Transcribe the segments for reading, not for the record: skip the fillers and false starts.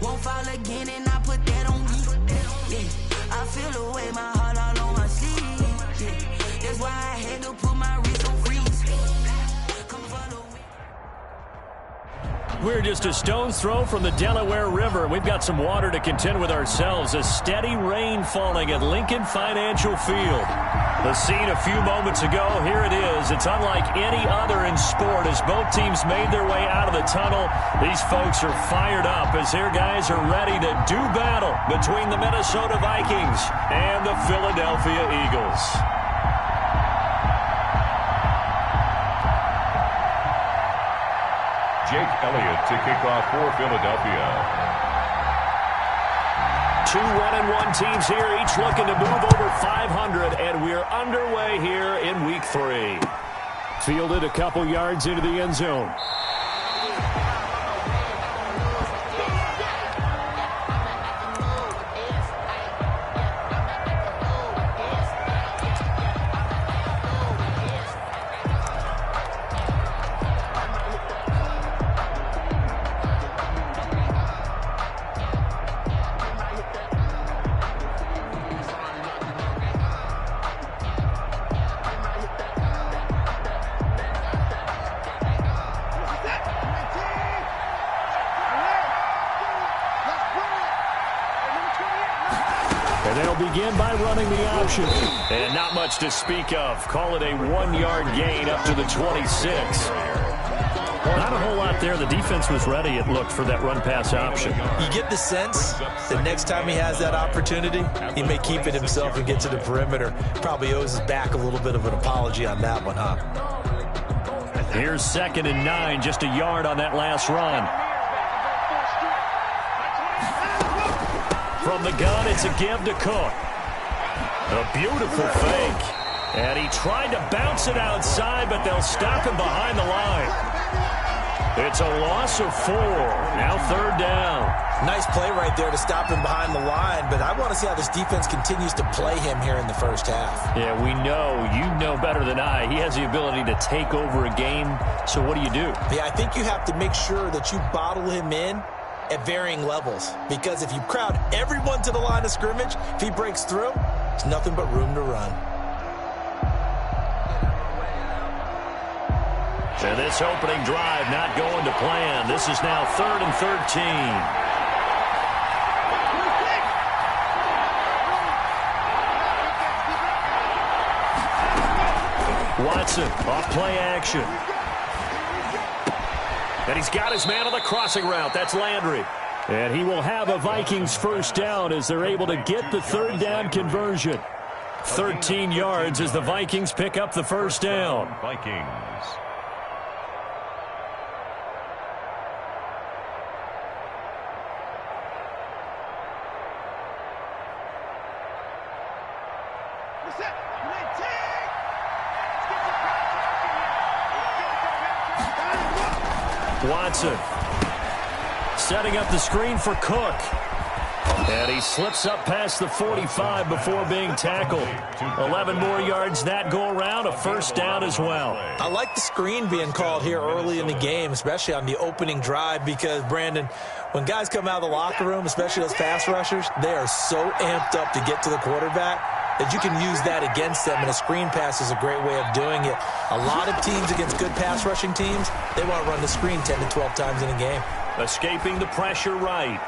Won't fall again, and I put that on me. Yeah, I feel the way, my heart all on my sleeve. Yeah, that's why I had to put my wrist on freeze. Come follow me. We're just a stone's throw from the Delaware River. We've got some water to contend with ourselves. A steady rain falling at Lincoln Financial Field. The scene a few moments ago, here it is. It's unlike any other in sport as both teams made their way out of the tunnel. These folks are fired up as their guys are ready to do battle between the Minnesota Vikings and the Philadelphia Eagles. Jake Elliott to kick off for Philadelphia. 2 1-1 teams here, each looking to move over 500, and we're underway here in Week 3. Fielded a couple yards into the end zone. And they'll begin by running the option. And not much to speak of. Call it a 1-yard gain up to the 26. Not a whole lot there. The defense was ready, it looked, for that run-pass option. You get the sense that next time he has that opportunity, he may keep it himself and get to the perimeter. Probably owes his back a little bit of an apology on that one, huh? Here's 2nd and 9, just a yard on that last run. From the gun, it's a give to Cook. A beautiful fake. And he tried to bounce it outside, but they'll stop him behind the line. It's a loss of 4. Now 3rd down. Nice play right there to stop him behind the line, but I want to see how this defense continues to play him here in the first half. Yeah, we know. You know better than I. He has the ability to take over a game, so what do you do? Yeah, I think you have to make sure that you bottle him in at varying levels, because if you crowd everyone to the line of scrimmage, if he breaks through, there's nothing but room to run. And this opening drive not going to plan. This is now 3rd and 13. Watson off play action. And he's got his man on the crossing route. That's Landry. And he will have a Vikings first down as they're able to get the 3rd down conversion. 13 yards as the Vikings pick up the first down. Vikings. Watson setting up the screen for Cook. And he slips up past the 45 before being tackled. 11 more yards that go around, a first down as well. I like the screen being called here early in the game, especially on the opening drive, because, Brandon, when guys come out of the locker room, especially those pass rushers, they are so amped up to get to the quarterback that you can use that against them, and a screen pass is a great way of doing it. A lot of teams against good pass rushing teams, they want to run the screen 10 to 12 times in a game. Escaping the pressure right.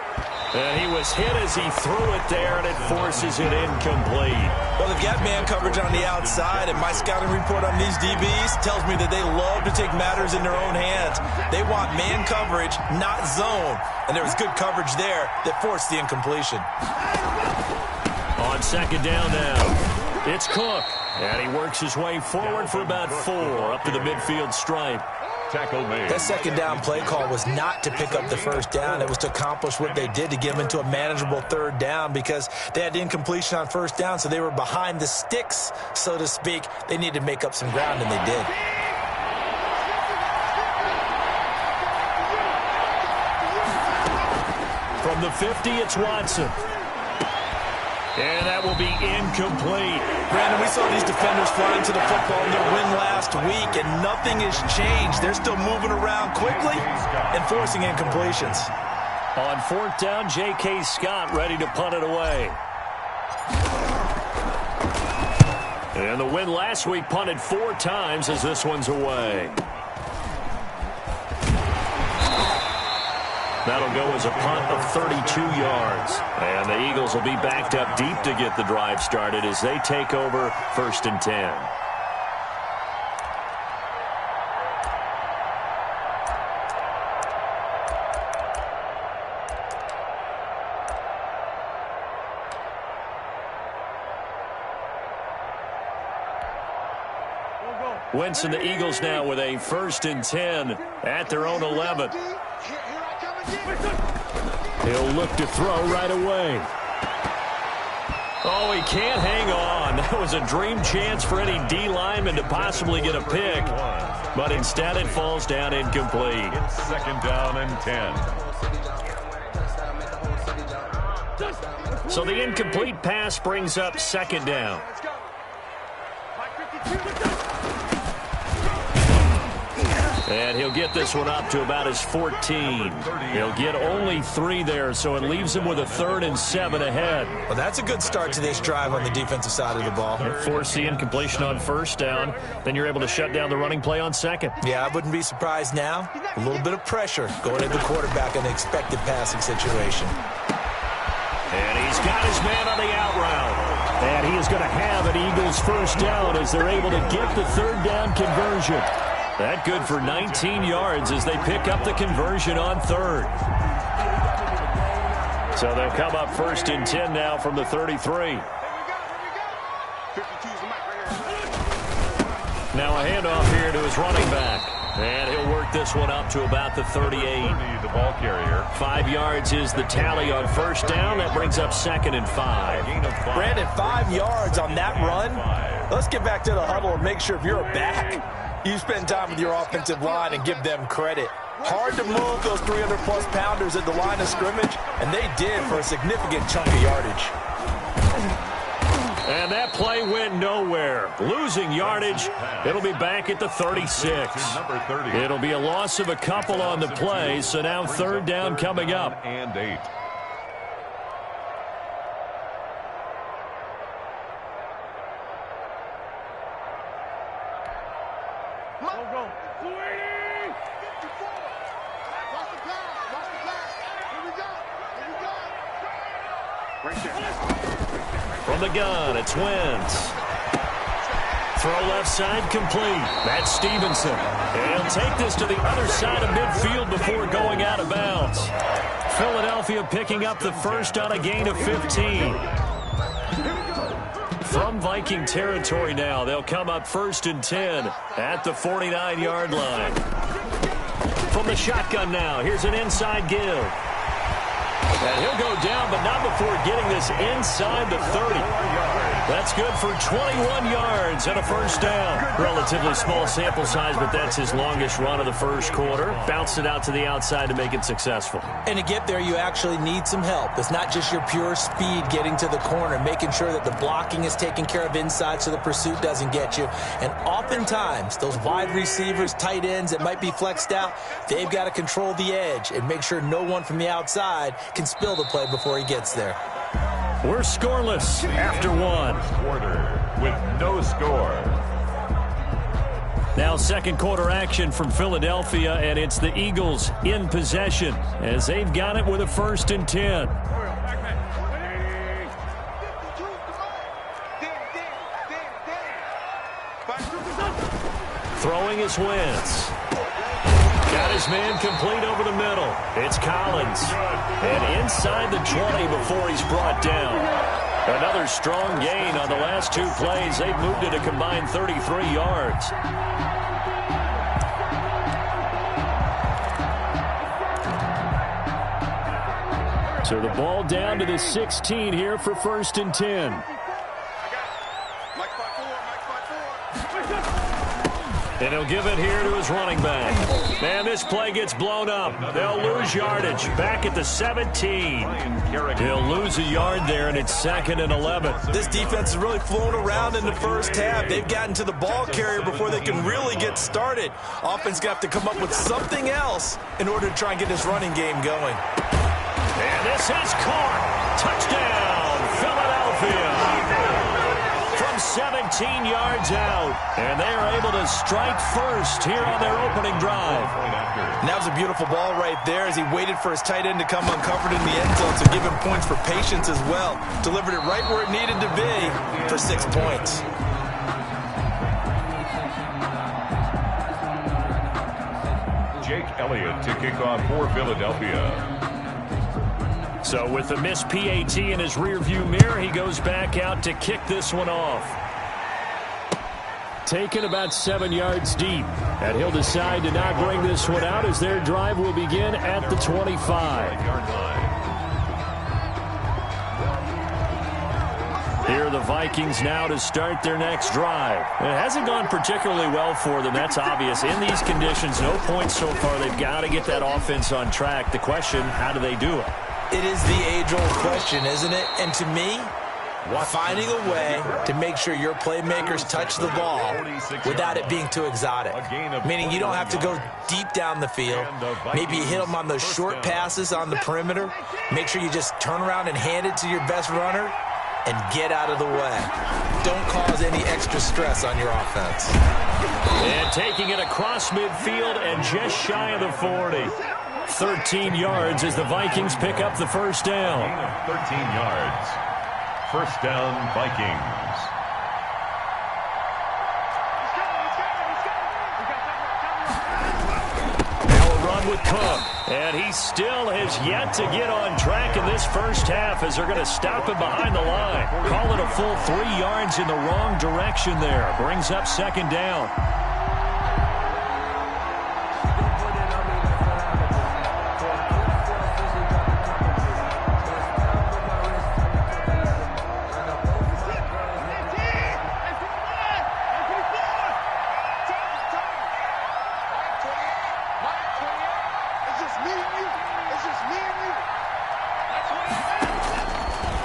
And he was hit as he threw it there, and it forces it incomplete. Well, they've got man coverage on the outside, and my scouting report on these DBs tells me that they love to take matters in their own hands. They want man coverage, not zone. And there was good coverage there that forced the incompletion. On 2nd down now, it's Cook. And he works his way forward for about 4 up to the midfield stripe. Tackle made. That 2nd down play call was not to pick up the first down. It was to accomplish what they did to get them into a manageable 3rd down, because they had incompletion on 1st down, so they were behind the sticks, so to speak. They needed to make up some ground, and they did. From the 50, it's Watson. And that will be incomplete. Brandon, we saw these defenders fly into the football in their win last week, and nothing has changed. They're still moving around quickly and forcing incompletions. On 4th down, J.K. Scott ready to punt it away. And the win last week punted 4 times as this one's away. That'll go as a punt of 32 yards. And the Eagles will be backed up deep to get the drive started as they take over 1st and 10. Wentz and the Eagles now with a 1st and 10 at their own 11. He'll look to throw right away. Oh, he can't hang on. That was a dream chance for any D lineman to possibly get a pick. But instead it falls down incomplete. It's 2nd down and 10. So the incomplete pass brings up 2nd down. And he'll get this one up to about his 14. He'll get only 3 there, so it leaves him with a 3rd and 7 ahead. Well, that's a good start to this drive on the defensive side of the ball. Force the incompletion on 1st down. Then you're able to shut down the running play on 2nd. Yeah, I wouldn't be surprised now. A little bit of pressure going at the quarterback in the expected passing situation. And he's got his man on the out route. And he is going to have an Eagles 1st down as they're able to get the 3rd down conversion. That good for 19 yards as they pick up the conversion on 3rd. So they'll come up 1st and 10 now from the 33. Now a handoff here to his running back. And he'll work this one up to about the 38. The ball carrier. 5 yards is the tally on 1st down. That brings up 2nd and 5. Brandon, 5 yards on that run. Let's get back to the huddle and make sure if you're a back, you spend time with your offensive line and give them credit. Hard to move those 300-plus pounders at the line of scrimmage, and they did for a significant chunk of yardage. And that play went nowhere. Losing yardage. It'll be back at the 36. It'll be a loss of a couple on the play, so now 3rd down coming up. And 8. From the gun, it's Wentz. Throw left side complete. That's Stevenson. And he'll take this to the other side of midfield before going out of bounds. Philadelphia picking up the 1st on a gain of 15. From Viking territory now, they'll come up 1st and 10 at the 49-yard line. From the shotgun now, here's an inside give. And he'll go down, but not before getting this inside the 30. That's good for 21 yards and a 1st down. Relatively small sample size, but that's his longest run of the 1st quarter. Bounced it out to the outside to make it successful. And to get there, you actually need some help. It's not just your pure speed getting to the corner, making sure that the blocking is taken care of inside so the pursuit doesn't get you. And oftentimes, those wide receivers, tight ends that might be flexed out, they've got to control the edge and make sure no one from the outside can spill the play before he gets there. We're scoreless after 1. Quarter with no score. Now 2nd quarter action from Philadelphia, and it's the Eagles in possession as they've got it with a 1st and 10. Throwing is Wentz. Got his man complete over the middle. It's Collins. And inside the 20 before he's brought down. Another strong gain on the last 2 plays. They've moved it a combined 33 yards. So the ball down to the 16 here for 1st and 10. And he'll give it here to his running back. Man, this play gets blown up. They'll lose yardage. Back at the 17. He'll lose a yard there, and it's 2nd and 11. This defense has really flown around in the 1st half. They've gotten to the ball carrier before they can really get started. Offense got to come up with something else in order to try and get this running game going. This is caught. Touchdown, Philadelphia. From 17 yards out. And they are able to strike first here on their opening drive. And that was a beautiful ball right there as he waited for his tight end to come uncovered in the end zone to give him points for patience as well. Delivered it right where it needed to be for 6 points. Jake Elliott to kick off for Philadelphia. So with the missed PAT in his rearview mirror, he goes back out to kick this one off. Taken about 7 yards deep. And he'll decide to not bring this one out as their drive will begin at the 25. Here are the Vikings now to start their next drive. It hasn't gone particularly well for them. That's obvious. In these conditions, no points so far. They've got to get that offense on track. The question, how do they do it? It is the age-old question, isn't it? And to me, finding a way to make sure your playmakers touch the ball without it being too exotic. Meaning you don't have to go deep down the field. Maybe you hit them on those short passes on the perimeter. Make sure you just turn around and hand it to your best runner and get out of the way. Don't cause any extra stress on your offense. And taking it across midfield and just shy of the 40. 13 yards as the Vikings pick up the first down. 13 yards. First down, Vikings. Now a run with Cook. And he still has yet to get on track in this first half as they're going to stop him behind the line. Call it a full 3 yards in the wrong direction there. Brings up second down.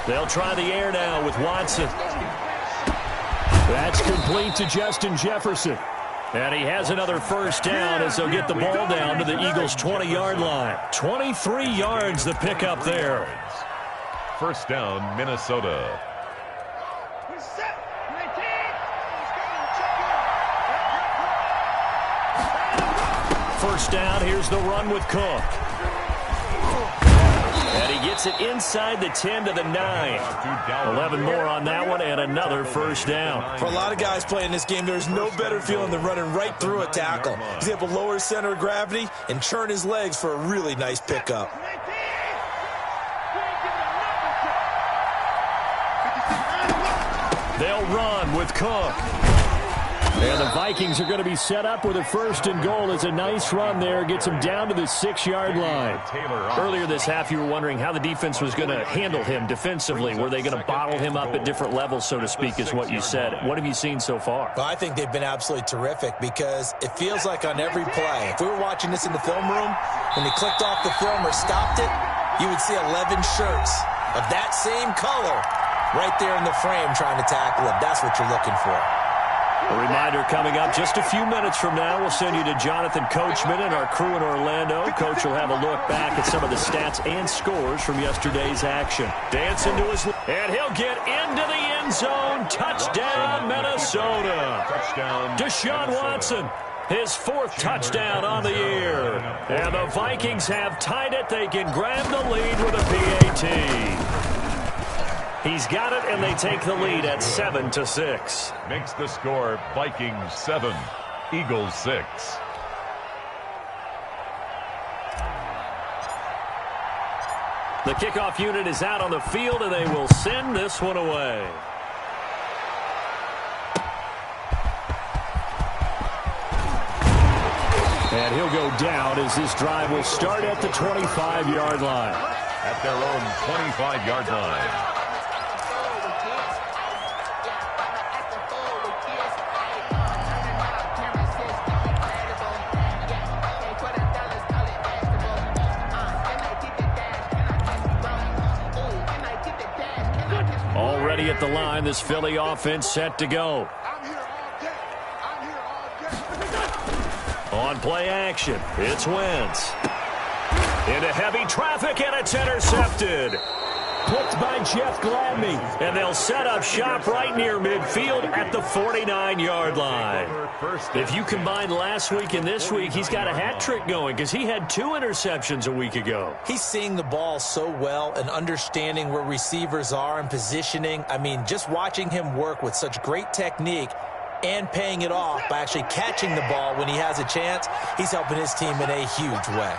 They'll try the air now with Watson. That's complete to Justin Jefferson. And he has another first down as they'll get the ball down to the Eagles' 20-yard line. 23 yards the pickup there. First down, Minnesota. First down, here's the run with Cook. And he gets it inside the 10 to the 9. 11 more on that one and another first down. For a lot of guys playing this game, there's no better feeling than running right through a tackle. He's able to lower his center of gravity and churn his legs for a really nice pickup. They'll run with Cook. And the Vikings are going to be set up with a first and goal as a nice run there. Gets them down to the 6-yard line. Earlier this half, you were wondering how the defense was going to handle him defensively. Were they going to bottle him up at different levels, so to speak, is what you said. What have you seen so far? Well, I think they've been absolutely terrific because it feels like on every play, if we were watching this in the film room, when they clicked off the film or stopped it, you would see 11 shirts of that same color right there in the frame trying to tackle him. That's what you're looking for. A reminder coming up just a few minutes from now. We'll send you to Jonathan Coachman and our crew in Orlando. Coach will have a look back at some of the stats and scores from yesterday's action. Dancing to his... And he'll get into the end zone. Touchdown, Minnesota. Touchdown. Deshaun Watson. His 4th touchdown on the year. And the Vikings have tied it. They can grab the lead with a PAT. He's got it, and they take the lead at 7-6. Makes the score Vikings 7, Eagles 6. The kickoff unit is out on the field, and they will send this one away. And he'll go down as this drive will start at the 25-yard line. At their own 25-yard line. Already at the line, this Philly offense set to go. On play action, it's Wentz. Into heavy traffic, and it's intercepted. Picked by Jeff Gladney. And they'll set up shop right near midfield at the 49-yard line. If you combine last week and this week, he's got a hat trick going because he had 2 interceptions a week ago. He's seeing the ball so well and understanding where receivers are and positioning. I mean, just watching him work with such great technique and paying it off by actually catching the ball when he has a chance, he's helping his team in a huge way.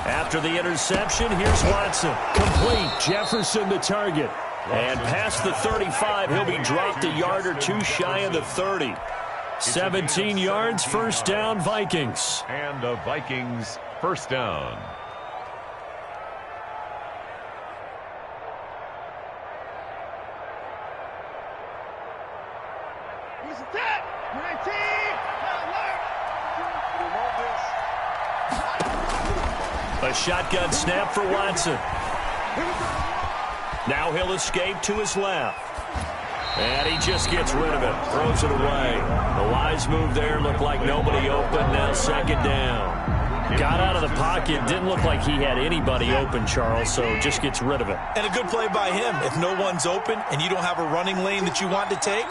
After the interception, here's Watson. Complete. Jefferson the target. And past the 35, he'll be dropped a yard or 2 shy of the 30. 17 yards, first down, Vikings. And the Vikings first down. A shotgun snap for Watson. Now he'll escape to his left. And he just gets rid of it. Throws it away. A wise move there. Looked like nobody open. Now second down. Got out of the pocket. Didn't look like he had anybody open, Charles, so just gets rid of it. And a good play by him. If no one's open and you don't have a running lane that you want to take,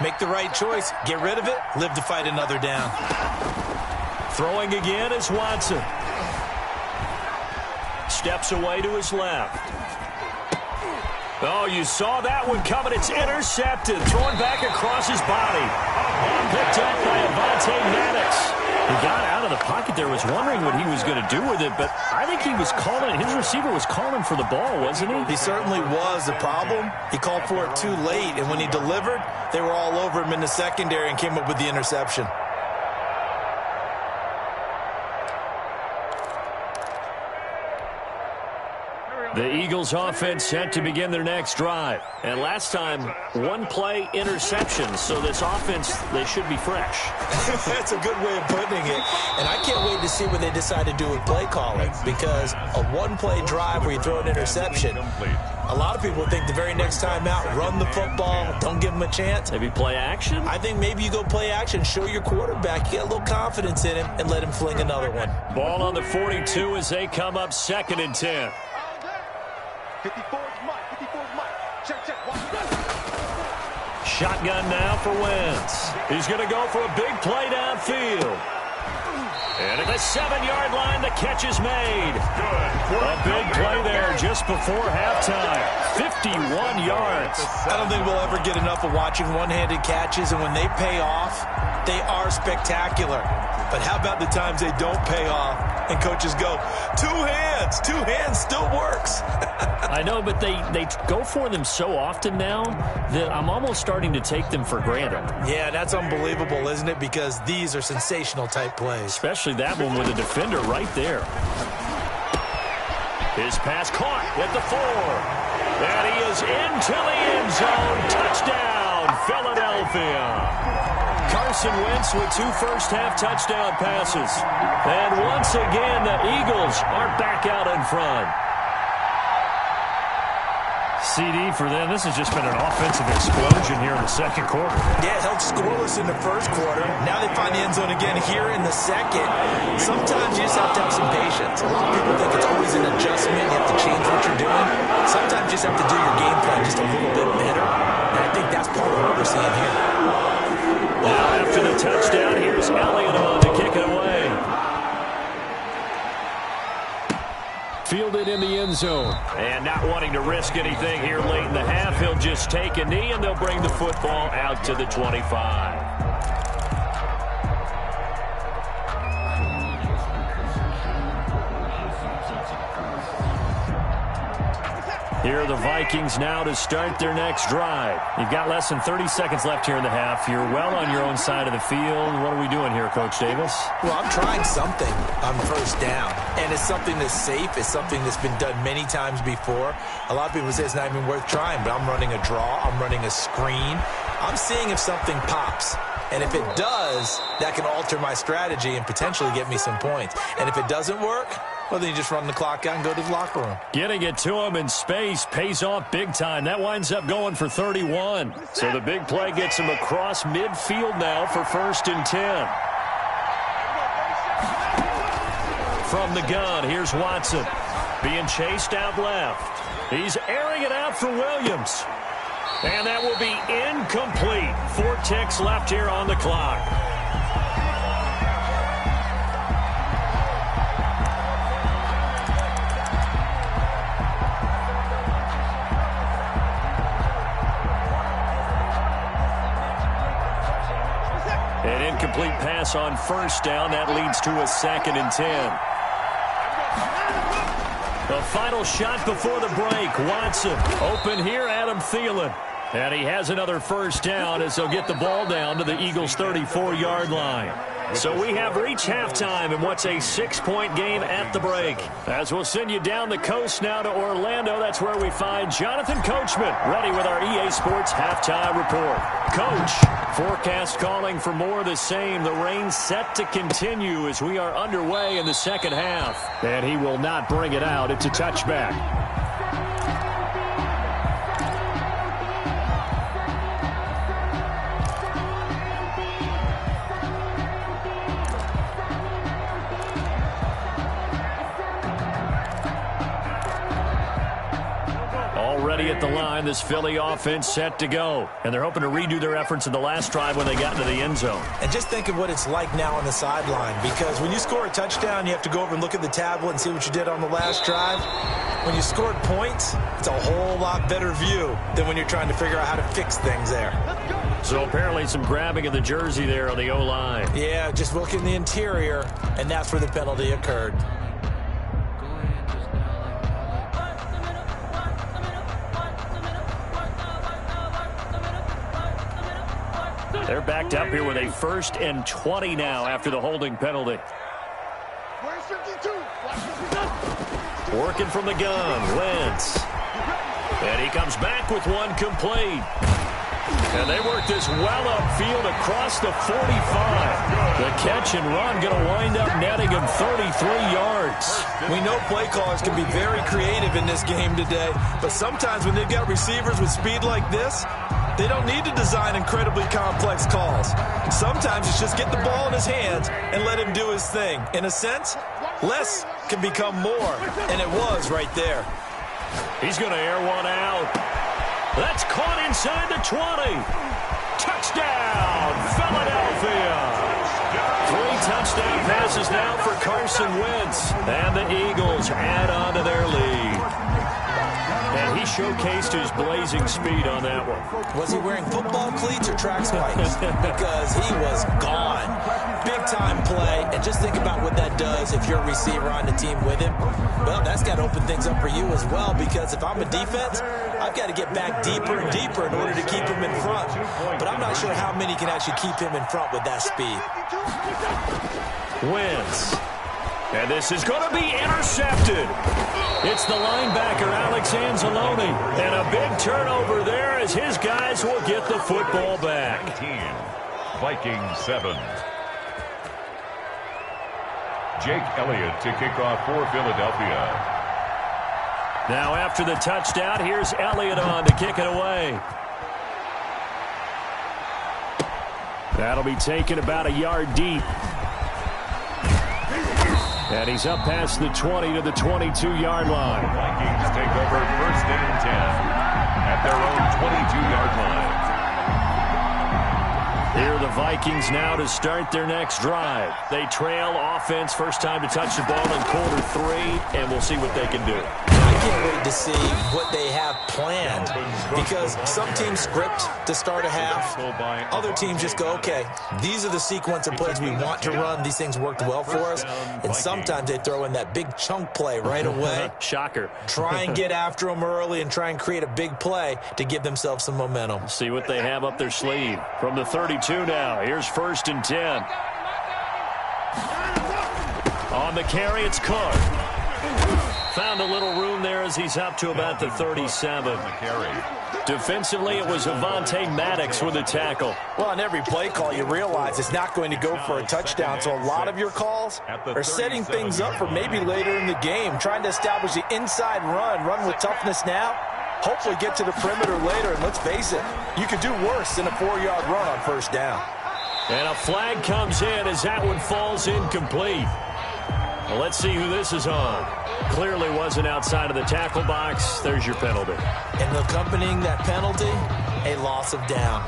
make the right choice. Get rid of it. Live to fight another down. Throwing again is Watson. Steps away to his left. Oh, you saw that one coming. It's intercepted. Throwing back across his body. Picked up by Avonte Maddox. He got out of the pocket there, was wondering what he was going to do with it, but I think he was calling, his receiver was calling for the ball, wasn't he? He certainly was. The problem, he called for it too late, and when he delivered, they were all over him in the secondary and came up with the interception. The Eagles offense set to begin their next drive. And last time, 1-play interception. So this offense, they should be fresh. That's a good way of putting it. And I can't wait to see what they decide to do with play calling. Because a 1-play drive where you throw an interception, a lot of people think the very next time out, run the football, don't give him a chance. Maybe play action? I think maybe you go play action, show your quarterback, get a little confidence in him, and let him fling another one. Ball on the 42 as they come up 2nd and 10. 54's Mike. Check. Shotgun now for Wentz. He's going to go for a big play downfield. And at the 7-yard line, the catch is made. A big play there just before halftime. 51 yards. I don't think we'll ever get enough of watching one-handed catches, and when they pay off, they are spectacular. But how about the times they don't pay off and coaches go, 2 hands. 2 hands still works. I know, but they go for them so often now that I'm almost starting to take them for granted. Yeah, that's unbelievable, isn't it? Because these are sensational type plays. Especially that one with a defender right there. His pass caught at the 4. And he is into the end zone. Touchdown, Philadelphia. Carson Wentz with 2 first-half touchdown passes. And once again, the Eagles are back out in front. CD for them. This has just been an offensive explosion here in the second quarter. Yeah, held scoreless in the first quarter. Now they find the end zone again here in the second. Sometimes you just have to have some patience. A lot of people think it's always an adjustment. You have to change what you're doing. Sometimes you just have to do your game plan just a little bit better. And I think that's part of what we're seeing here. Now after the touchdown, here's Elliott on to kick it away. Fielded in the end zone. And not wanting to risk anything here late in the half, he'll just take a knee, and they'll bring the football out to the 25. Here are the Vikings now to start their next drive. You've got less than 30 seconds left here in the half. You're well on your own side of the field. What are we doing here, Coach Davis? Well, I'm trying something on first down, and it's something that's safe. It's something that's been done many times before. A lot of people say it's not even worth trying, but I'm running a draw. I'm running a screen. I'm seeing if something pops. And if it does, that can alter my strategy and potentially get me some points. And if it doesn't work, well, then you just run the clock out and go to the locker room. Getting it to him in space pays off big time. That winds up going for 31. So the big play gets him across midfield now for 1st and 10. From the gun, here's Watson. Being chased out left. He's airing it out for Williams. And that will be incomplete. 4 ticks left here on the clock. An incomplete pass on first down. That leads to a 2nd and 10. The final shot before the break. Watson open here. Adam Thielen. And he has another first down as they'll get the ball down to the Eagles' 34-yard line. So we have reached halftime in what's a 6-point game at the break. As we'll send you down the coast now to Orlando, that's where we find Jonathan Coachman ready with our EA Sports halftime report. Coach, forecast calling for more of the same. The rain set to continue as we are underway in the second half. And he will not bring it out. It's a touchback. Already at the line, this Philly offense set to go. And they're hoping to redo their efforts in the last drive when they got into the end zone. And just think of what it's like now on the sideline, because when you score a touchdown, you have to go over and look at the tablet and see what you did on the last drive. When you scored points, it's a whole lot better view than when you're trying to figure out how to fix things there. So apparently some grabbing of the jersey there on the O-line. Yeah, just look in the interior, and that's where the penalty occurred. They're backed up here with a 1st and 20 now after the holding penalty. Working from the gun, Wentz. And he comes back with one complete. And they work this well upfield across the 45. The catch and run going to wind up netting him 33 yards. We know play callers can be very creative in this game today, but sometimes when they've got receivers with speed like this, they don't need to design incredibly complex calls. Sometimes it's just get the ball in his hands and let him do his thing. In a sense, less can become more, and it was right there. He's going to air one out. That's caught inside the 20. Touchdown, Philadelphia. 3 touchdown passes now for Carson Wentz. And the Eagles add on to their lead. And he showcased his blazing speed on that one. Was he wearing football cleats or track spikes? Because he was gone. Big-time play. And just think about what that does if you're a receiver on the team with him. Well, that's got to open things up for you as well, because if I'm a defense, I've got to get back deeper and deeper in order to keep him in front. But I'm not sure how many can actually keep him in front with that speed. Wentz. And this is going to be intercepted. It's the linebacker, Alex Anzalone. And a big turnover there as his guys will get the football back. 19, Vikings 7. Jake Elliott to kick off for Philadelphia. Now after the touchdown, here's Elliott on to kick it away. That'll be taken about a yard deep. And he's up past the 20 to the 22-yard line. Vikings take over 1st and 10 at their own 22-yard line. Here are the Vikings now to start their next drive. They trail offense, first time to touch the ball in quarter 3, and we'll see what they can do. I can't wait to see what they have planned, because some teams script to start a half. Other teams just go, okay, these are the sequence of plays we want to run. These things worked well for us. And sometimes they throw in that big chunk play right away. Shocker. Try and get after them early and try and create a big play to give themselves some momentum. See what they have up their sleeve. From the 32 now, here's 1st and 10. On the carry, it's Cook. Found a little room there as he's up to about the 37. Defensively, it was Avonte Maddox with a tackle. Well, on every play call, you realize it's not going to go for a touchdown. So a lot of your calls are setting things up for maybe later in the game, trying to establish the inside run with toughness now. Hopefully get to the perimeter later, and let's face it, you could do worse than a 4-yard run on 1st down. And a flag comes in as that one falls incomplete. Well, let's see who this is on. Clearly wasn't outside of the tackle box. There's your penalty. And accompanying that penalty, a loss of down.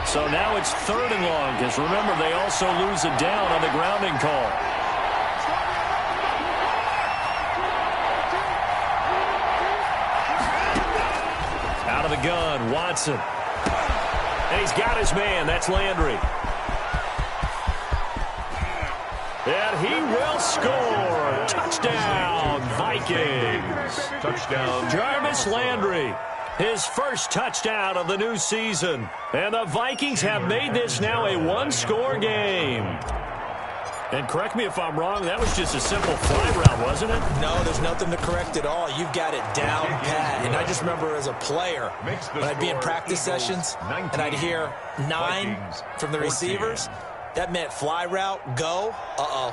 So now it's 3rd and long, because remember, they also lose a down on the grounding call. Out of the gun, Watson. And he's got his man. That's Landry. And he will score. Touchdown, Vikings. Touchdown. Jarvis Landry, his first touchdown of the new season. And the Vikings have made this now a one-score game. And correct me if I'm wrong, that was just a simple fly route, wasn't it? No, there's nothing to correct at all. You've got it down pat. And I just remember as a player, when I'd be in practice sessions, and I'd hear 9 from the receivers, that meant fly route, go,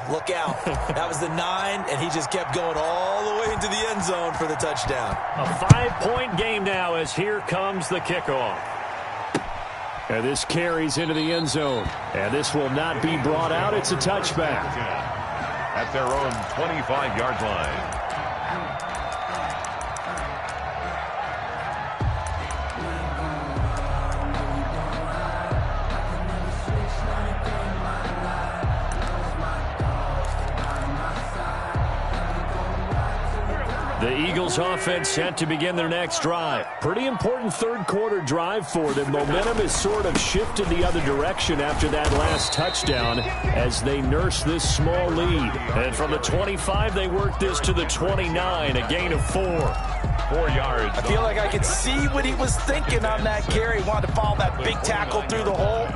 look out. That was the 9, and he just kept going all the way into the end zone for the touchdown. A 5-point game now as here comes the kickoff. And this carries into the end zone. And this will not be brought out. It's a touchback. At their own 25-yard line. The Eagles offense set to begin their next drive. Pretty important third-quarter drive for them. Momentum has sort of shifted the other direction after that last touchdown as they nurse this small lead. And from the 25, they work this to the 29, a gain of 4. 4 yards. I feel like I could see what he was thinking on that carry. He wanted to follow that big tackle through the hole.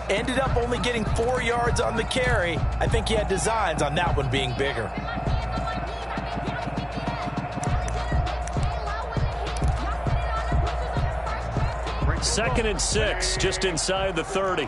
Ended up only getting 4 yards on the carry. I think he had designs on that one being bigger. 2nd and 6, just inside the 30.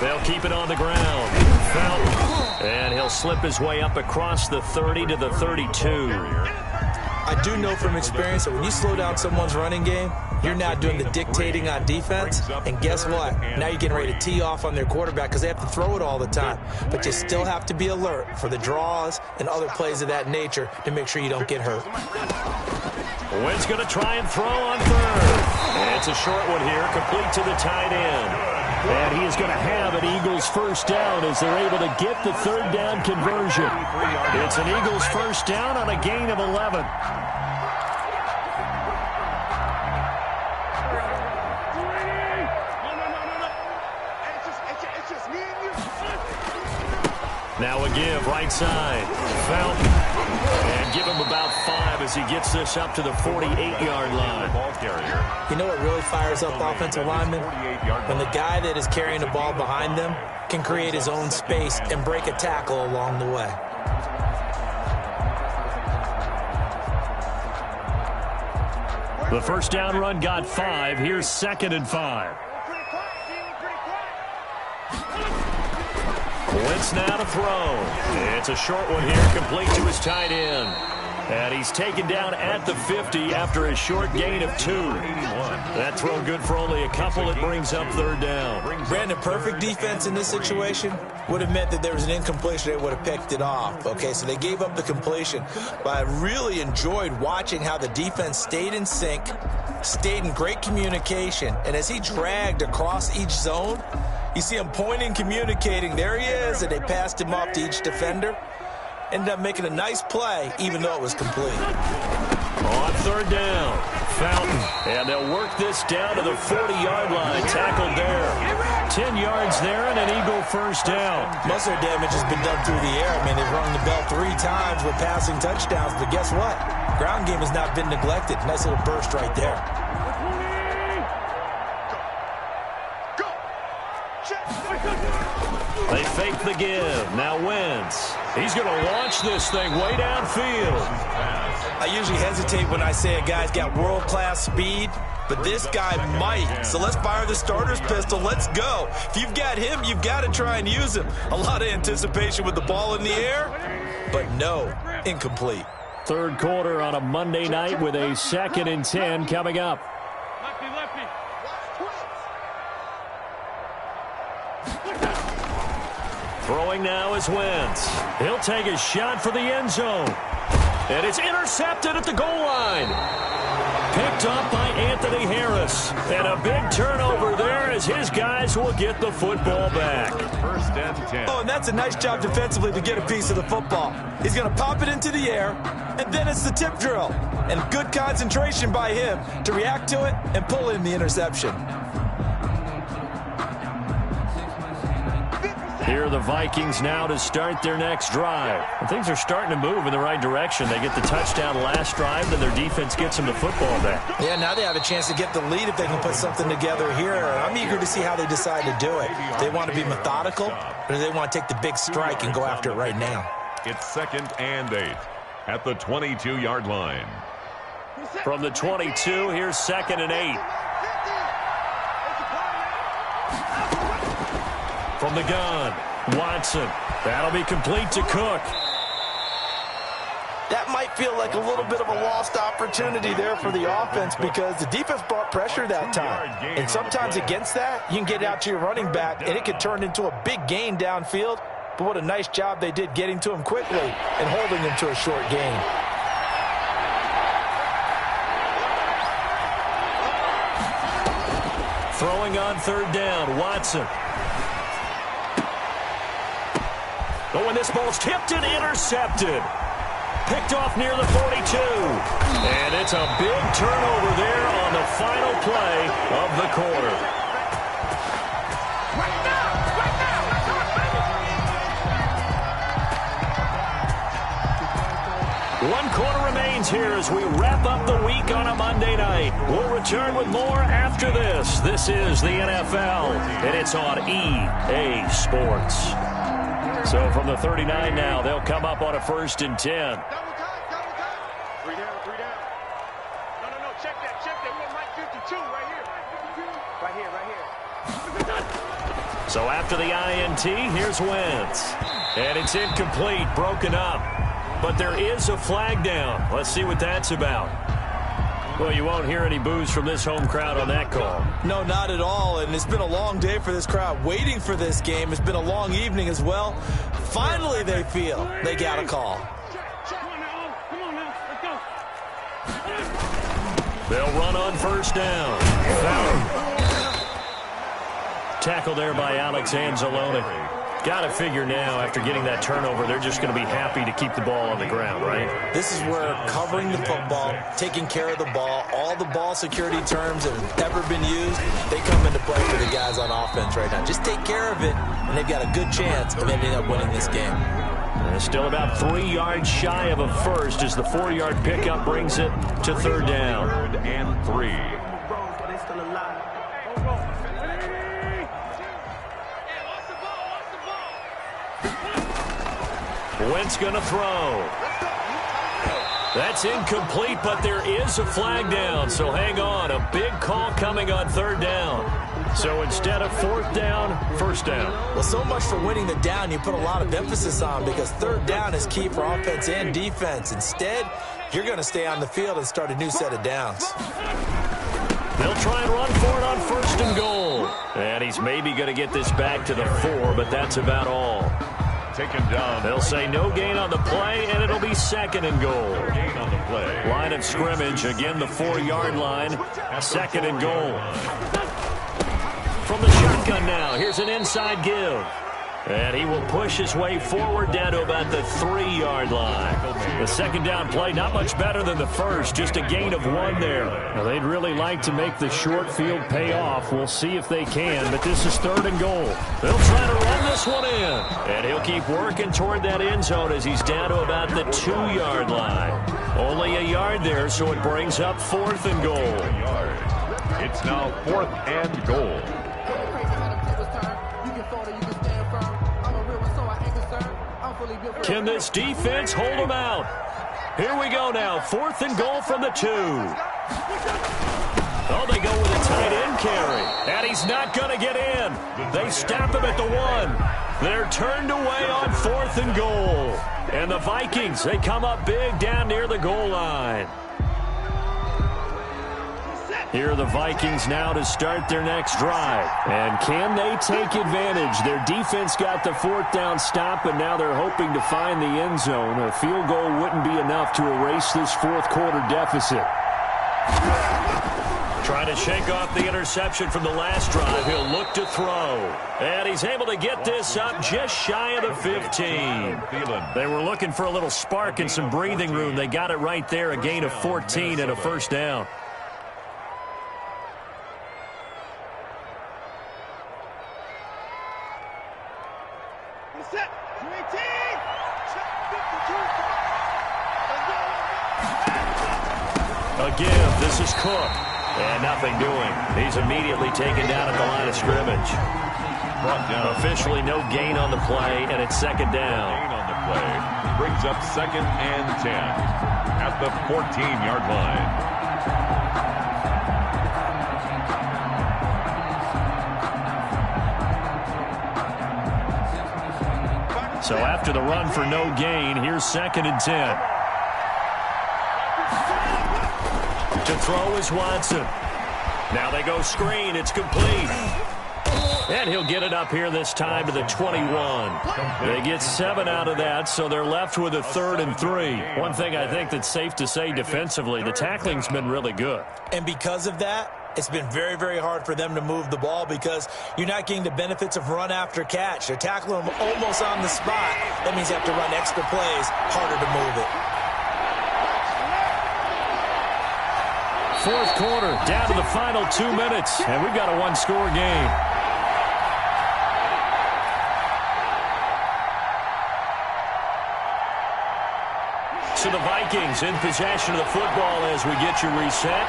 They'll keep it on the ground. Fountain. And he'll slip his way up across the 30 to the 32. I do know from experience that when you slow down someone's running game, you're not doing the dictating on defense. And guess what? Now you're getting ready to tee off on their quarterback because they have to throw it all the time. But you still have to be alert for the draws and other plays of that nature to make sure you don't get hurt. Wynn's going to try and throw on 3rd. And it's a short one here, complete to the tight end. And he is going to have an Eagles first down as they're able to get the 3rd down conversion. It's an Eagles first down on a gain of 11. Now a give, right side. Fountain. And give him about 5 as he gets this up to the 48-yard line. You know what really fires up offensive linemen? When the guy that is carrying the ball behind them can create his own space and break a tackle along the way. The first down run got 5. Here's 2nd and 5. Wentz now to throw. It's a short one here, complete to his tight end. And he's taken down at the 50 after a short gain of 2. That throw good for only a couple. It brings up 3rd down. Brandon, perfect defense in this situation would have meant that there was an incompletion. They would have picked it off. Okay, so they gave up the completion. But I really enjoyed watching how the defense stayed in sync, stayed in great communication. And as he dragged across each zone, you see him pointing, communicating. There he is, and they passed him off to each defender. Ended up making a nice play, even though it was complete. On 3rd down, Fountain. And they'll work this down to the 40-yard line. Tackled there. 10 yards there and an Eagle first down. Most of their damage has been done through the air. I mean, they've rung the bell 3 times with passing touchdowns. But guess what? Ground game has not been neglected. Nice little burst right there. They fake the give. Now Wentz. He's going to launch this thing way downfield. I usually hesitate when I say a guy's got world-class speed, but this guy might. So let's fire the starter's pistol. Let's go. If you've got him, you've got to try and use him. A lot of anticipation with the ball in the air, but no, incomplete. 3rd quarter on a Monday night with a 2nd and 10 coming up. Throwing now is Wentz. He'll take a shot for the end zone. And it's intercepted at the goal line. Picked up by Anthony Harris. And a big turnover there as his guys will get the football back. First and 10. Oh, and that's a nice job defensively to get a piece of the football. He's going to pop it into the air, and then it's the tip drill. And good concentration by him to react to it and pull in the interception. Here are the Vikings now to start their next drive. And things are starting to move in the right direction. They get the touchdown last drive, then their defense gets them the football back. Yeah, now they have a chance to get the lead if they can put something together here. I'm eager to see how they decide to do it. They want to be methodical, or do they want to take the big strike and go after it right now? It's 2nd and 8 at the 22-yard line. From the 22, here's 2nd and 8. From the gun, Watson. That'll be complete to Cook. That might feel like a little bit of a lost opportunity there for the offense because the defense brought pressure that time. And sometimes against that, you can get out to your running back, and it could turn into a big gain downfield. But what a nice job they did getting to him quickly and holding him to a short gain. Throwing on 3rd down, Watson. Oh, and this ball's tipped and intercepted. Picked off near the 42. And it's a big turnover there on the final play of the quarter. One quarter remains here as we wrap up the week on a Monday night. We'll return with more after this. This is the NFL, and it's on EA Sports. So from the 39 now, they'll come up on a 1st and 10. Double time. 3 down. No, check that. We're Mike 52 right here. So after the INT, here's Wentz. And it's incomplete, broken up. But there is a flag down. Let's see what that's about. Well, you won't hear any boos from this home crowd on that call. No, not at all. And it's been a long day for this crowd waiting for this game. It's been a long evening as well. Finally, they feel they got a call. They'll run on 1st down. Tackle there by Alex Anzalone. Got to figure now, after getting that turnover, they're just going to be happy to keep the ball on the ground, right? This is where covering the football, taking care of the ball, all the ball security terms that have ever been used, they come into play for the guys on offense right now. Just take care of it, and they've got a good chance of ending up winning this game. And still about 3 yards shy of a first as the 4-yard pickup brings it to 3rd down. 3rd and 3. Wentz going to throw. That's incomplete, but there is a flag down, so hang on. A big call coming on 3rd down. So instead of 4th down, 1st down. Well, so much for winning the down you put a lot of emphasis on because 3rd down is key for offense and defense. Instead, you're going to stay on the field and start a new set of downs. They'll try and run for it on 1st and goal. And he's maybe going to get this back to the 4, but that's about all. Taken down. They'll say no gain on the play, and it'll be 2nd and goal. Gain on the play. Line of scrimmage, again the 4-yard line. 2nd and goal. From the shotgun now, here's an inside give. And he will push his way forward down to about the 3-yard line. The 2nd down play, not much better than the first, just a gain of 1 there. Now, they'd really like to make the short field pay off. We'll see if they can, but this is 3rd and goal. They'll try to run this one in. And he'll keep working toward that end zone as he's down to about the 2-yard line. Only a yard there, so it brings up 4th and goal. It's now 4th and goal. Can this defense hold him out? Here we go now. 4th and goal from the 2. Oh, they go with a tight end carry. And he's not going to get in. They stop him at the 1. They're turned away on 4th and goal. And the Vikings, they come up big down near the goal line. Here are the Vikings now to start their next drive. And can they take advantage? Their defense got the fourth down stop, and now they're hoping to find the end zone. A field goal wouldn't be enough to erase this fourth quarter deficit. Trying to shake off the interception from the last drive. He'll look to throw. And he's able to get this up just shy of the 15. They were looking for a little spark and some breathing room. They got it right there, a gain of 14 and a first down. A give. This is Cook. And nothing doing. He's immediately taken down at the line of scrimmage. Brought down. Officially no gain on the play, and it's second down. Gain on the play. Brings up 2nd and 10 at the 14-yard line. So after the run for no gain, here's 2nd and 10. To throw is Watson. Now they go screen. It's complete. And he'll get it up here this time to the 21. They get 7 out of that, so they're left with a 3rd and 3. One thing I think that's safe to say defensively, the tackling's been really good. And because of that, it's been very, very hard for them to move the ball because you're not getting the benefits of run after catch. They're tackling them almost on the spot. That means you have to run extra plays, harder to move it. Fourth quarter, down to the final 2 minutes, and we've got a one-score game. So the Vikings in possession of the football as we get you reset.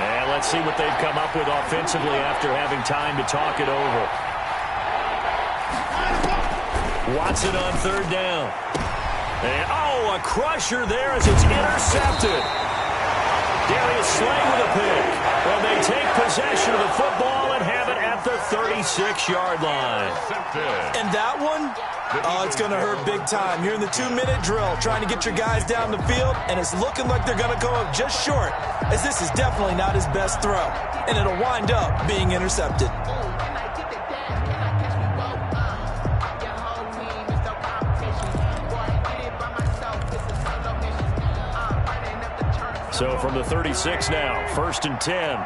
And let's see what they've come up with offensively after having time to talk it over. Watson on 3rd down. And, a crusher there as it's intercepted. Darius Slay with a pick. And they take possession of the football and have it at the 36-yard line. And that one, it's going to hurt big time. You're in the 2-minute drill trying to get your guys down the field, and it's looking like they're going to go up just short, as this is definitely not his best throw. And it'll wind up being intercepted. So from the 36 now, 1st and 10.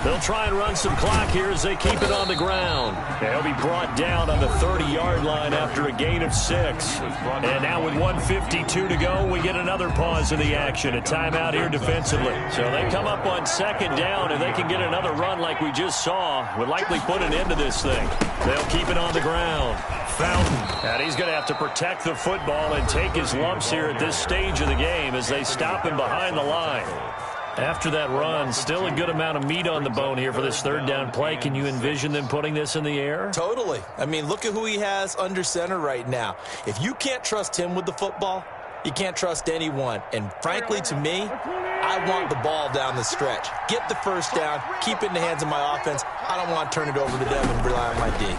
They'll try and run some clock here as they keep it on the ground. They'll be brought down on the 30-yard line after a gain of 6. And now with 1:52 to go, we get another pause in the action. A timeout here defensively. So they come up on 2nd down. If they can get another run like we just saw, would likely put an end to this thing. They'll keep it on the ground. Fountain. And he's going to have to protect the football and take his lumps here at this stage of the game as they stop him behind the line. After that run, still a good amount of meat on the bone here for this 3rd down play. Can you envision them putting this in the air? Totally. I mean, look at who he has under center right now. If you can't trust him with the football, you can't trust anyone. And frankly, to me, I want the ball down the stretch. Get the 1st down, keep it in the hands of my offense. I don't want to turn it over to them and rely on my D.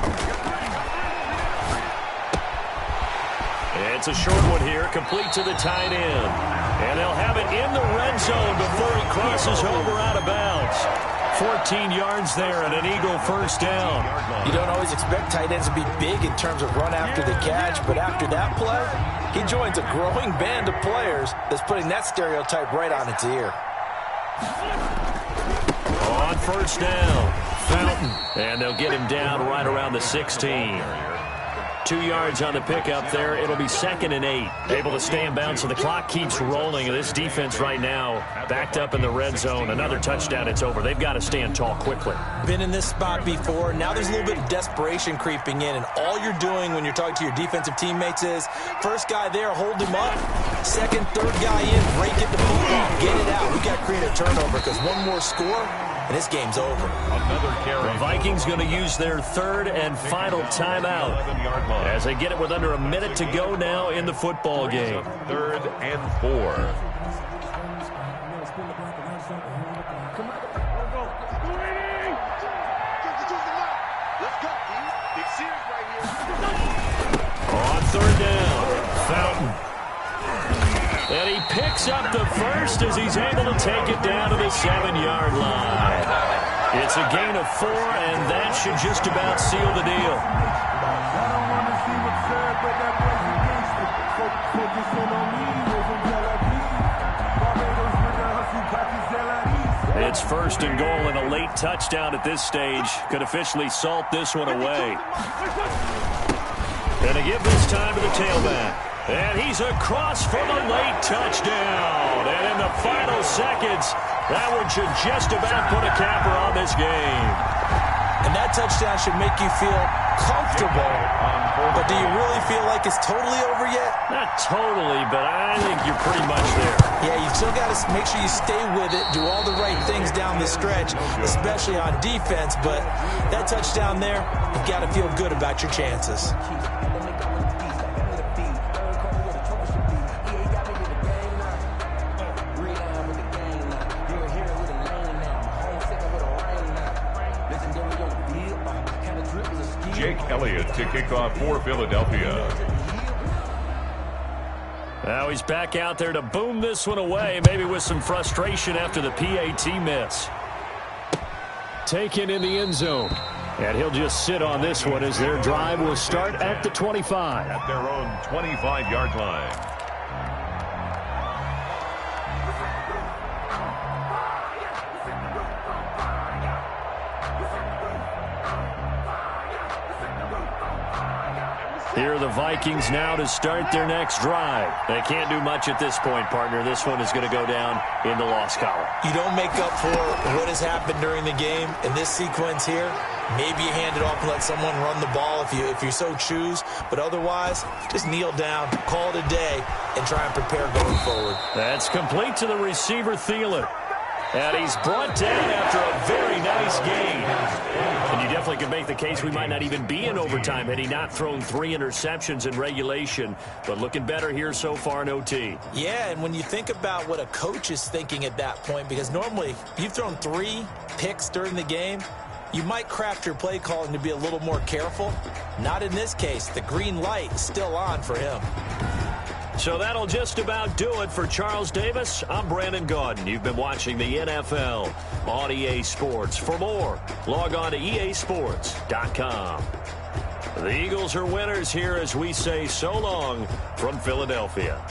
It's a short one here, complete to the tight end. And they'll have it in the red zone before he crosses over out of bounds. 14 yards there and an Eagle 1st down. You don't always expect tight ends to be big in terms of run after the catch, but after that play, he joins a growing band of players that's putting that stereotype right on its ear. On 1st down, Fountain. And they'll get him down right around the 16. 2 yards on the pickup there. It'll be 2nd and 8. Able to stay in bounds, so the clock keeps rolling. And this defense right now backed up in the red zone. Another touchdown, it's over. They've got to stand tall quickly. Been in this spot before. Now there's a little bit of desperation creeping in. And all you're doing when you're talking to your defensive teammates is, first guy there, hold him up. Second, third guy in, break it to football. Get it out. We've got to create a turnover because one more score, and this game's over. Another carry. The Vikings going to use their 3rd and final timeout as they get it with under a minute to go now in the football game. 3rd and 4. On 3rd down, Fountain. And he picks up the first as he's able to take it down to the 7-yard line. It's a gain of 4, and that should just about seal the deal. It's 1st and goal, and a late touchdown at this stage could officially salt this one away. And to give this time to the tailback. And he's across for the late touchdown. And in the final seconds, that one should just about put a capper on this game. And that touchdown should make you feel comfortable. But do you really feel like it's totally over yet? Not totally, but I think you're pretty much there. Yeah, you've still got to make sure you stay with it, do all the right things down the stretch, especially on defense. But that touchdown there, you've got to feel good about your chances. Elliott to kick off for Philadelphia. Now he's back out there to boom this one away, maybe with some frustration after the PAT miss. Taken in the end zone. And he'll just sit on this one as their drive will start at the 25. At their own 25-yard line. Here are the Vikings now to start their next drive. They can't do much at this point, partner. This one is going to go down in the loss column. You don't make up for what has happened during the game in this sequence here. Maybe you hand it off and let someone run the ball if you so choose. But otherwise, just kneel down, call it a day, and try and prepare going forward. That's complete to the receiver, Thielen. And he's brought down after a very nice game. And you definitely can make the case we might not even be in overtime had he not thrown 3 interceptions in regulation. But looking better here so far in OT. Yeah, and when you think about what a coach is thinking at that point, because normally you've thrown 3 picks during the game, you might craft your play calling to be a little more careful. Not in this case. The green light is still on for him. So that'll just about do it for Charles Davis. I'm Brandon Gaudin. You've been watching the NFL on EA Sports. For more, log on to easports.com. The Eagles are winners here as we say so long from Philadelphia.